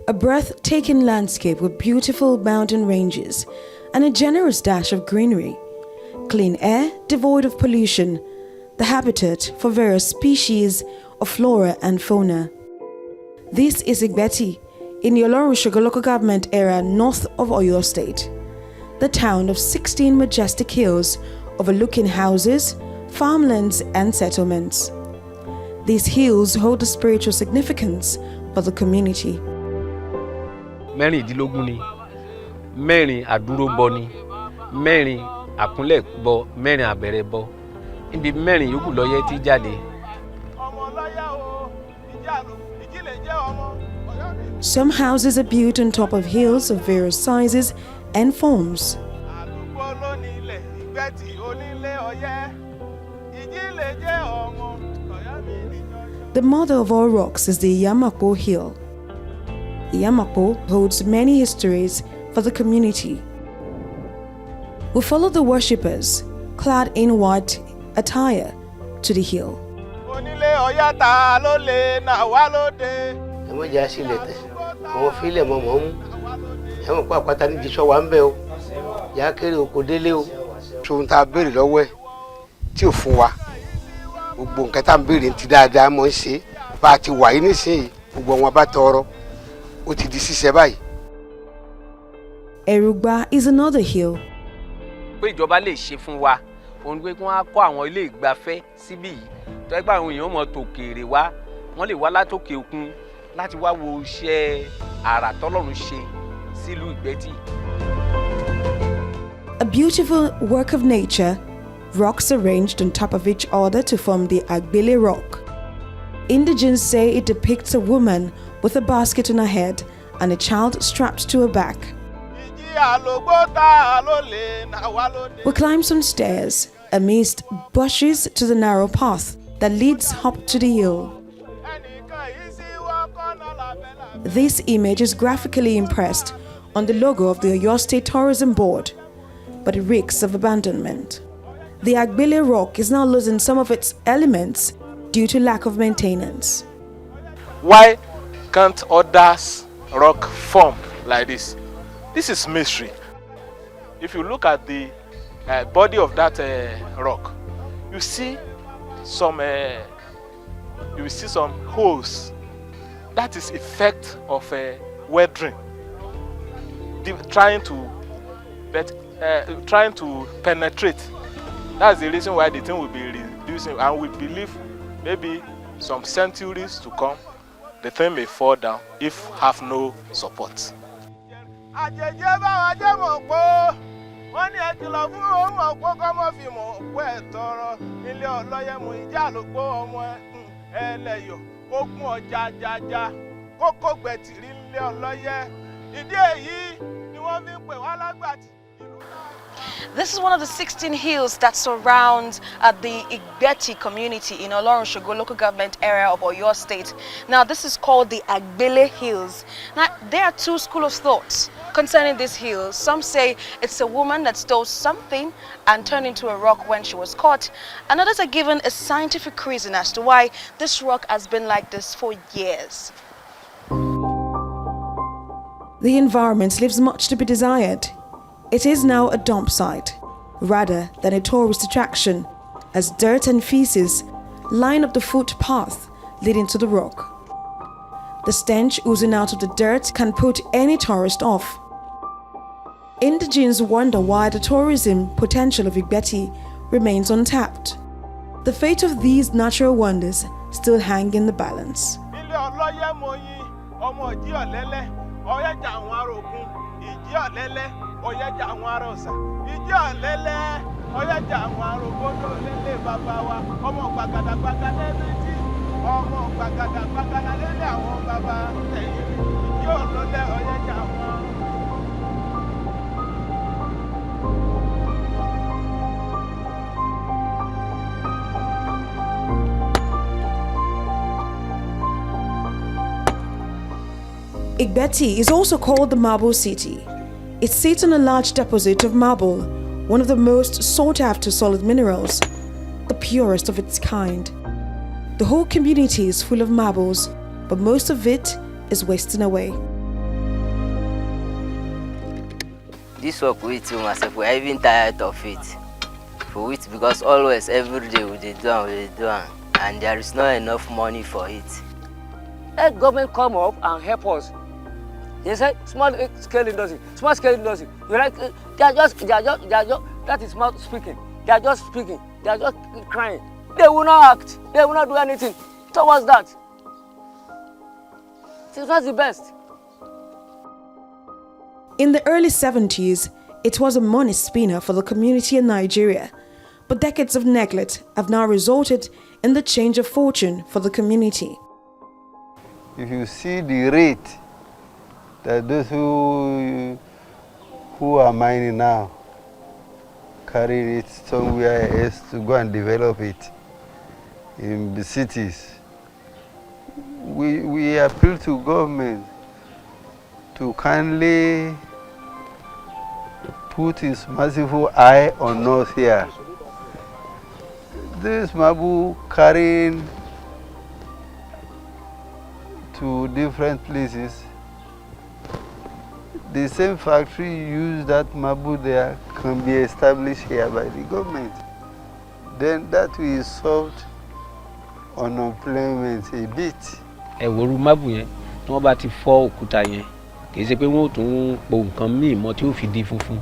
A breathtaking landscape with beautiful mountain ranges and a generous dash of greenery. Clean air devoid of pollution, the habitat for various species of flora and fauna. This is Igbeti in the Olorunshogo local government area north of Oyo State, the town of 16 majestic hills overlooking houses, farmlands and settlements. These hills hold a spiritual significance for the community. Mẹ́rin ìdílógún ni, mẹ́rin àdúróbọ ni, mẹ́rin àkúnlẹ̀bọ, mẹ́rin àbẹ̀rẹ̀bọ. Níbi mẹ́rin yòókù lọ́yẹ́ tí jáde. Some houses are built on top of hills of various sizes and forms. The mother of all rocks is the Yamapo Hill. Yamapo holds many histories for the community. We follow the worshippers, clad in white attire, to the hill. Erugba is another hill. Pé ìjọba lè ṣe fún wa, òun pé kí wọ́n á kọ́ àwọn ilé ìgbafẹ́ síbí yìí. Tó ẹ gbà àwọn èèyàn mọ̀ tòkèèrè wá, wọ́n lè wá látòkè òkun láti wá wo iṣẹ́ àrà tọ́lọ́run ṣe sílùú Ìgbẹ́tì. A beautiful work of nature, rocks arranged on top of each other to form the Agbele Rock. Indigenes say it depicts a woman with a basket on her head and a child strapped to her back. We climb some stairs amidst bushes to the narrow path that leads up to the hill. This image is graphically impressed on the logo of the Oyo State Tourism Board, but it reeks of abandonment. The Agbele Rock is now losing some of its elements due to lack of maintenance. Why can't others rock form like this? This is mystery. If you look at the body of that rock, you see some holes. That is effect of weathering, trying to penetrate. That's the reason why the thing will be reducing, and we believe maybe some centuries to come, the thing may fall down if have no support. This is one of the 16 hills that surround the Igbeti Community in Olorunshogo local government area of Oyo State. Now this is called the Agbele Hills. Now there are two schools of thoughts concerning these hills. Some say it's a woman that stole something and turned into a rock when she was caught. And others are given a scientific reason as to why this rock has been like this for years. The environment leaves much to be desired. It is now a dump site, rather than a tourist attraction, as dirt and feces line up the footpath leading to the rock. The stench oozing out of the dirt can put any tourist off. Indigenes wonder why the tourism potential of Igbeti remains untapped. The fate of these natural wonders still hang in the balance. Igbeti is also called the Marble City. It sits on a large deposit of marble, one of the most sought-after solid minerals, the purest of its kind. The whole community is full of marbles, but most of it is wasting away. This work with you myself, we're even tired of it. For it, because always every day we do and there is not enough money for it. Let government come up and help us. They said small scale industry, small scale industry. You're like they are just that is not speaking. They are just speaking. They are just crying. They will not act. They will not do anything towards that. It was the best. In the early 70s, it was a money spinner for the community in Nigeria, but decades of neglect have now resulted in the change of fortune for the community. If you see the rate that those who are mining now carry it somewhere else to go and develop it in the cities, we appeal to government to kindly put his merciful eye on us here. This marble carrying to different places, the same factory use that marble there can be established here by the government. Then that will solve unemployment a bit. Ẹ̀wòrú mábù yẹn tí wọ́n bá ti fọ́ òkúta yẹn kì í ṣe pé wọ́n ò tún po nǹkan míì mọ́ tí ó fi di funfun.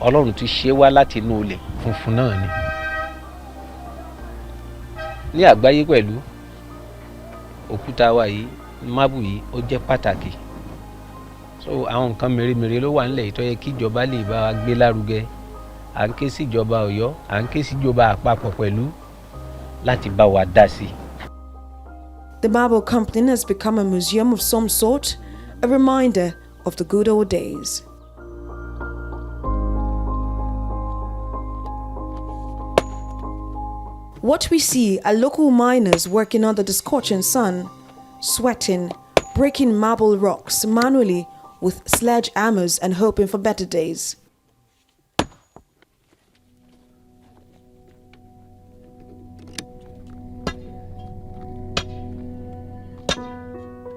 Ọlọ́run ti ṣe wá láti inú ilẹ̀ funfun náà ni. Ní àgbáyé pẹ̀lú òkúta wa yìí mábù yìí ó jẹ́ pàtàkì. So àwọn nǹkan mèremère ló wà nílẹ̀ tó yẹ kí ìjọba lè bá wa gbé lárugẹ. À ń ké sí ìjọba Ọ̀yọ́, à ń ké sí ìjọba àpapọ̀ pẹ̀lú láti bá wa dá sí. The marble company has become a museum of some sort, a reminder of the good old days. What we see are local miners working under the scorching sun, sweating, breaking marble rocks manually with sledgehammers and hoping for better days.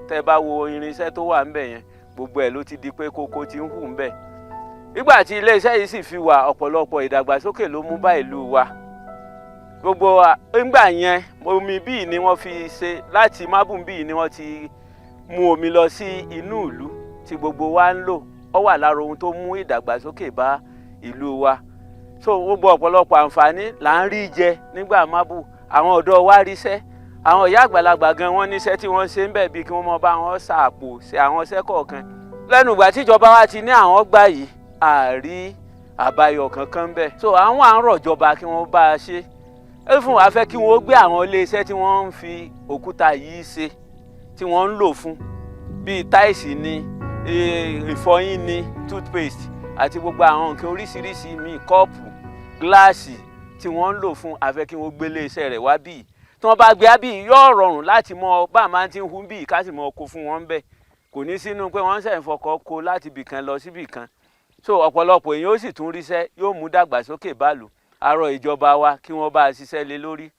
Tẹ́ bá wo irinṣẹ́ tó wà ńbẹ̀ yẹn gbogbo ẹ̀ ló ti di pé kókó ti ń hù ńbẹ̀. Nígbà tí iléeṣẹ́ yìí sì fi wà ọ̀pọ̀lọpọ̀ ìdàgbàsókè ló mú bá ìlú wa. Gbogbo nígbà yẹn omi bíi ni wọ́n fi ṣe láti mábùn bíi ni wọ́n ti mú omi lọ sí inú ìlú tí gbogbo wa ń lò. Ó wà lára ohun tó mú ìdàgbàsókè bá ìlú wa. So gbogbo ọ̀pọ̀lọpọ̀ àǹfààní là ń rí jẹ nígbà mábù. Àwọn ọ̀dọ́ wa ríṣẹ́. Àwọn ìyá àgbàlagbà gan wọ́n níṣẹ́ tí wọ́n ṣe ń bẹ̀ bí kí wọ́n mọ bá wọn ṣàpò ṣe àwọn iṣẹ́ kọ̀ọ̀kan. Lẹ́nu ìgbà tí ìjọba wa ti ní àwọn gbà yìí àrí àbáyọ kankan bẹ́ẹ̀. So àwọn àárọ̀ ìjọba kí wọ́n bá a ṣe. Ó fún wa fẹ́ kí wọ́n gbé àwọn iléeṣẹ́ tí wọ́n ń fi òkúta yìí ṣe tí wọ́n ń lò fún bíi táìsì ni ìfọyín ni toothpaste àti gbogbo àwọn nǹkan oríṣiríṣi míì kọ́ọ̀pù gíláàsì tí wọ́n ń lò fún afẹ́ kí wọ́n gbé iléeṣẹ́ rẹ̀ wá bíi tí wọ́n bá gbé á bíi yóò rọrùn láti mọ bá a máa ti ń hu bíi ká sì mọ kó fún wọn bẹ́ẹ̀ kò ní sínú pé wọ́n ń ṣẹ̀ ń fọkọ̀ kó láti ibì kan lọ síbì kan so ọ̀pọ̀lọpọ̀ èèyàn ó sì tún ríṣẹ́ yóò mú dàgbàsókè báàlù àrọ̀ ìjọba wa kí wọ́n bá a ṣiṣẹ́ lé lórí.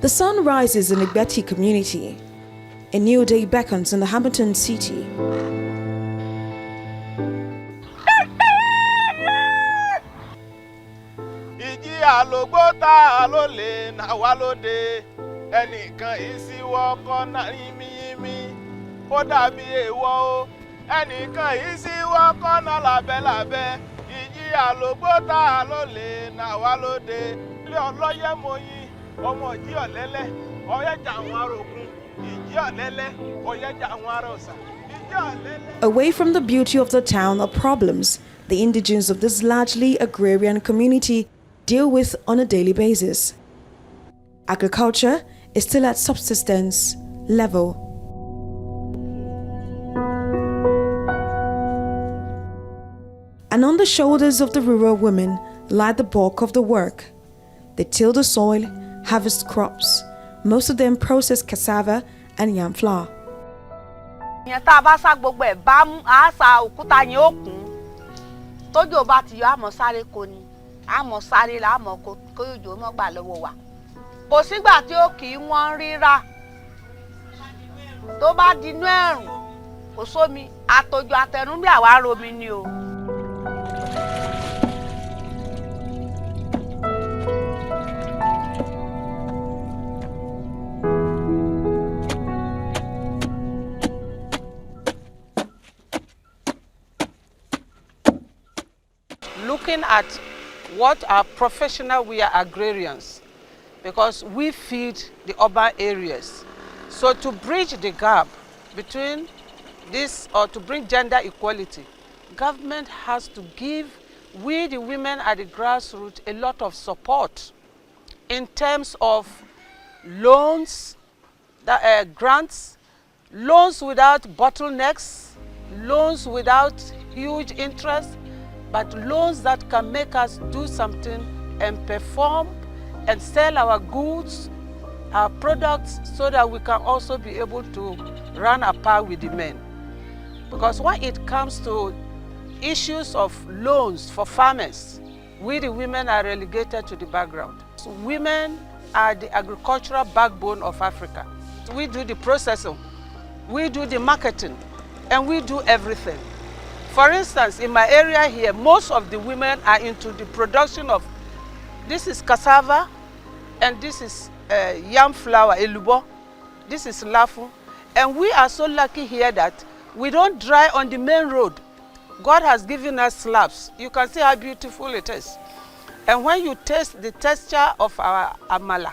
The sun rises in Igbeti Community. A new day beckons in the Hamilton city. Ìjì àlògbó tá ló lè nà wá lóde ẹnìkan ìsíwọ́ kọ́nà yínmíyínmí ó dàbí èèwọ̀ o ẹnìkan ìsíwọ́ kọ́nà lábẹ́lábẹ́ ìjì àlògbó tá ló lè nà wá lóde ilé ọlọ́yẹ̀ mọ́yìn ọmọ ìjì ọ̀lẹ́lẹ̀ ọ̀yẹ́jà àwọn arógun ìjì ọ̀lẹ́lẹ̀ ọ̀yẹ́jà àwọn arósà ìjì ọ̀lẹ́lẹ̀. Away from the beauty of the town are problems the indigenes of this largely agrarian community deal with on a daily basis. Agriculture is still at subsistence level. And on the shoulders of the rural women light the bulk of the work. They till the soil, harvest crops. Most of them process cassava and yam flour. Ìyẹn tá a bá sá gbogbo ẹ̀ bá mú a sa òkúta yẹn ó kún. Tójò bá ti yọ àmọ́ sáré kò ní. Àmọ́ sáré la àmọ́ kó òjò mọ́ gbà lọ́wọ́ wa. Kò sígbà tí ó kì í wọ́n rírà. Tó bá dinú ẹ̀rùn kò sómi àtòjò àtẹ̀rùn bí àwa romi ni o. Looking at what our professional, we are agrarians, because we feed the urban areas. So to bridge the gap between this, or to bring gender equality, government has to give we the women at the grassroots a lot of support in terms of loans, grants, loans without bottlenecks, loans without huge interest, but loans that can make us do something and perform and sell our goods, our products, so that we can also be able to run a par with the men. Because when it comes to issues of loans for farmers, we the women are relegated to the background. So women are the agricultural backbone of Africa. We do the processing, we do the marketing, and we do everything. For instance, in my area here, most of the women are into the production of, this is cassava, and this is yam flour, elubo, this is lafu. And we are so lucky here that we don't dry on the main road. God has given us slabs. You can see how beautiful it is. And when you taste the texture of our amala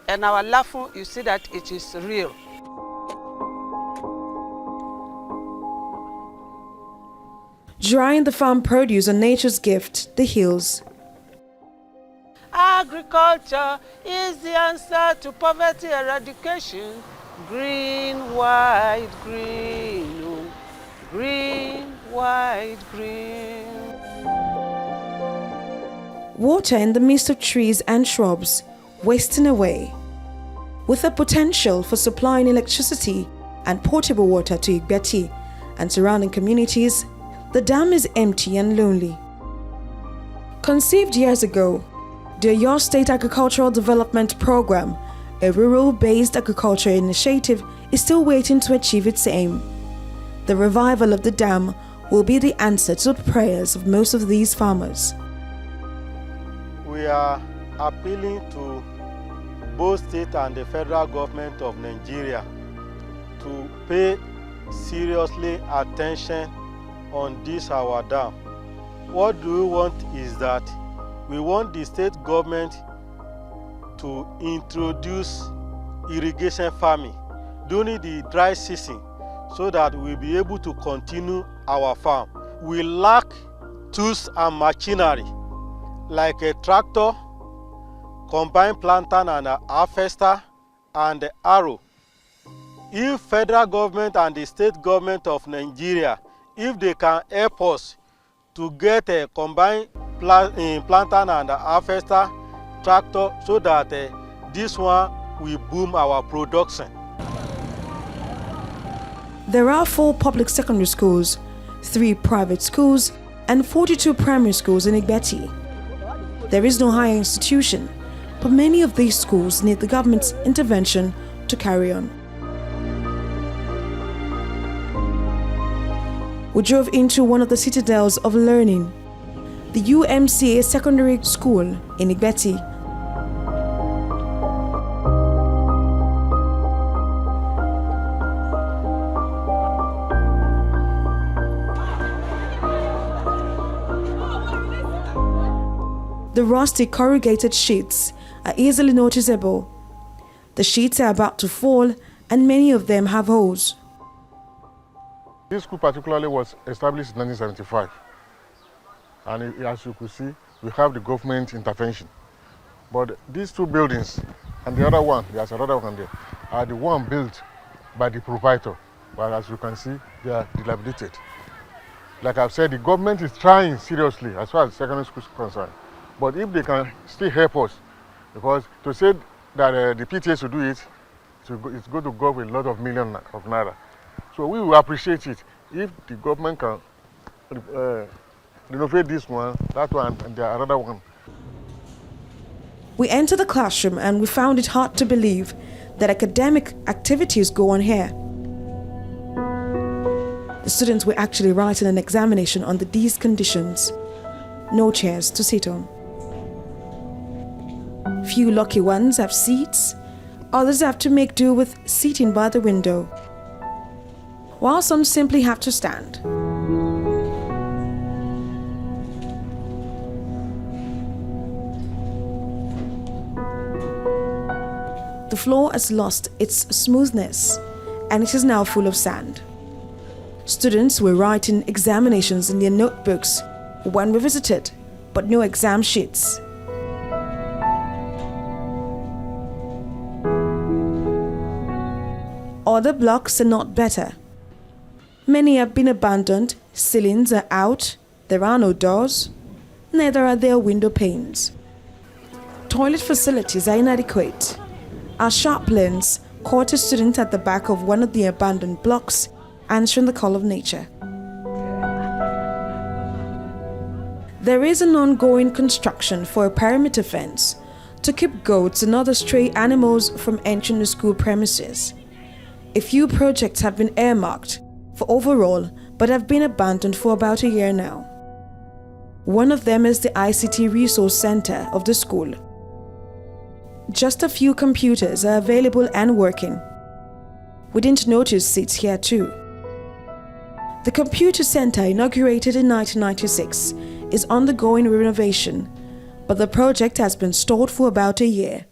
and our lafu, you see that it is real. Drying the farm produce on nature's gift, the hills. Agriculture is the answer to poverty eradication. Green, white, green, oh. Green, white, green. Water in the midst of trees and shrubs, wasting away. With the potential for supplying electricity and potable water to Igbeti and surrounding communities, the dam is empty and lonely. Conceived years ago, the Oyo State Agricultural Development Program, a rural-based agriculture initiative, is still waiting to achieve its aim. The revival of the dam will be the answer to the prayers of most of these farmers. We are appealing to both state and the federal government of Nigeria to pay seriously attention on this our dam. What do we want is that we want the state government to introduce irrigation farming during the dry season so that we'll be able to continue our farm. We lack tools and machinery like a tractor, combined planter and a harvester, and the harrow. If federal government and the state government of Nigeria, if they can help us to get a combined planter and a harvester, tractor, so that this one will boom our production. There are 4 public secondary schools, 3 private schools, and 42 primary schools in Igbeti. There is no higher institution, but many of these schools need the government's intervention to carry on. We drove into one of the citadels of learning, the UMCA Secondary School in Igbeti. The rusty corrugated sheets are easily noticeable. The sheets are about to fall and many of them have holes. This school particularly was established in 1975. And as you could see, we have the government intervention. But these 2 buildings and the other one, there's another one there, are the one built by the proprietor. But as you can see, they are dilapidated. Like I've said, the government is trying seriously as far as secondary school is concerned. But if they can still help us, because to say that the PTA should do it, it's going to go with a lot of millions of naira. So we will appreciate it if the government can renovate this one, that one, and the other one. We entered the classroom and we found it hard to believe that academic activities go on here. The students were actually writing an examination under these conditions. No chairs to sit on. Few lucky ones have seats, others have to make do with seating by the window, while some simply have to stand. The floor has lost its smoothness and it is now full of sand. Students were writing examinations in their notebooks when we visited, but no exam sheets. Other blocks are not better. Many have been abandoned, ceilings are out, there are no doors, neither are there window panes. Toilet facilities are inadequate. Our sharp lens caught a student at the back of one of the abandoned blocks answering the call of nature. There is an ongoing construction for a perimeter fence to keep goats and other stray animals from entering the school premises. A few projects have been earmarked for overall but have been abandoned for about a year now. One of them is the ICT Resource Center of the school. Just a few computers are available and working. We didn't notice seats here too. The computer center, inaugurated in 1996, is undergoing renovation, but the project has been stalled for about a year.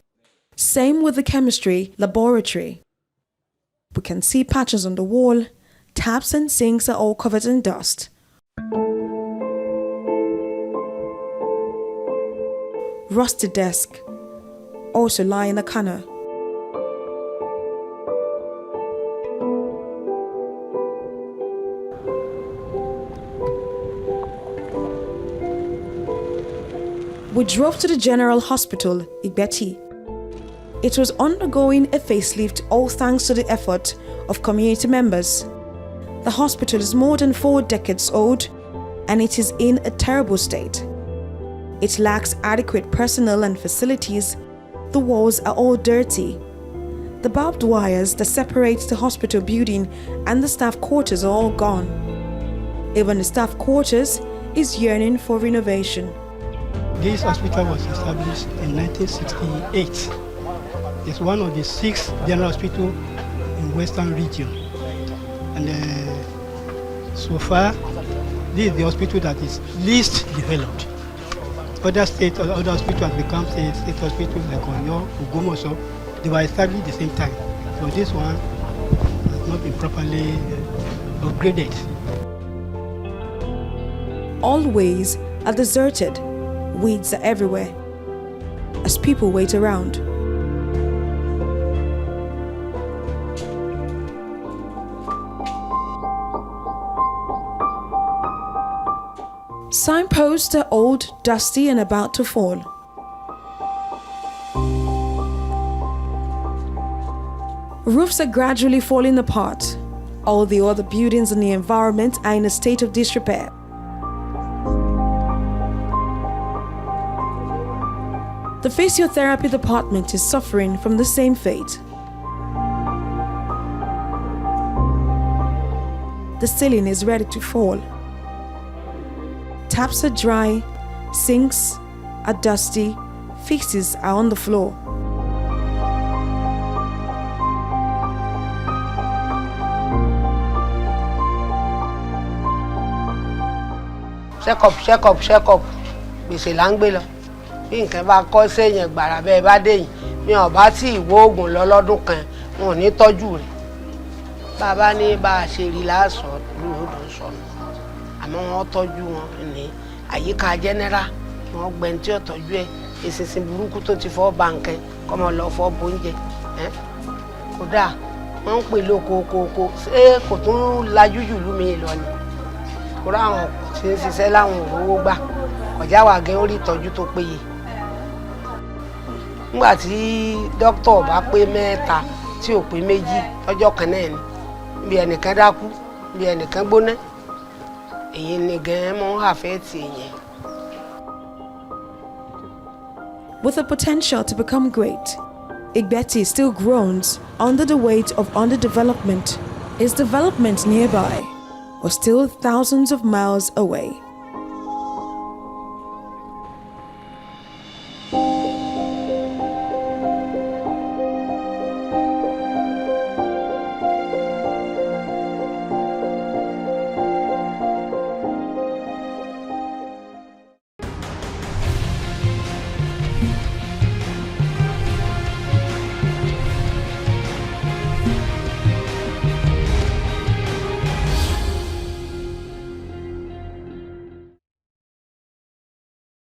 Same with the chemistry laboratory. We can see patches on the wall, taps and sinks are all covered in dust. Rusty desk also lie in a corner. We drove to the General Hospital, Igbeti. It was undergoing a facelift, all thanks to the effort of community members. The hospital is more than 4 decades old and it is in a terrible state. It lacks adequate personnel and facilities. The walls are all dirty. The barbed wires that separate the hospital building and the staff quarters are all gone. Even the staff quarters is yearning for renovation. This hospital was established in 1968. It's one of the 6 general hospitals in Western region. And so far, this is the hospital that is least developed. Other states, other hospitals have become state hospitals like Oyo, Ogomoso. They were established at the same time. So this one has not been properly upgraded. All ways are deserted. Weeds are everywhere as people wait around. Signposts are old, dusty, and about to fall. Roofs are gradually falling apart. All the other buildings in the environment are in a state of disrepair. The physiotherapy department is suffering from the same fate. The ceiling is ready to fall. Taps are dry, sinks are dusty, fixes are on the floor. Check up. Gbèsè là ń gbé lọ. Bí nǹkan bá kọ́ séèyàn gbàrà bẹ́ẹ̀ bá déyìn, mi ò bá tí ìwọ oògùn lọ lọ́dún kan, wọn ò ní tọ́jú rẹ̀. Bàbá ní bá a ṣe rí láàsọ lóòdù ń sọnù. Àmọ́ wọ́n tọ́jú wọn ní àyíká general, wọ́n gbẹ̀ǹ tí ó tọ́jú ẹ̀, ìsinsin burúkú tó ti fọ́ ba nǹkan, kọ́mọ lọ fọ́ bóúnjẹ. Kódà wọ́n ń pè lókookóoko, ṣé kò tún lajú jù lú mi lọ ni? Kódà àwọn tí ń ṣiṣẹ́ láwọn òróró gbà. kọjá wà gẹ́ orí ìtọ́jú tó péye. Nígbà tí dókítà bá pé mẹ́ta tí ò pé méjì lọ́jọ́ kan náà ni bí ẹnìkan dákú bí ẹnìkan gbóná èyí ni gan-an mọ́ àfẹ́ẹ̀tì èèyàn. With the potential to become great, Igbeti still groans under the weight of underdevelopment. Is development nearby or still thousands of miles away?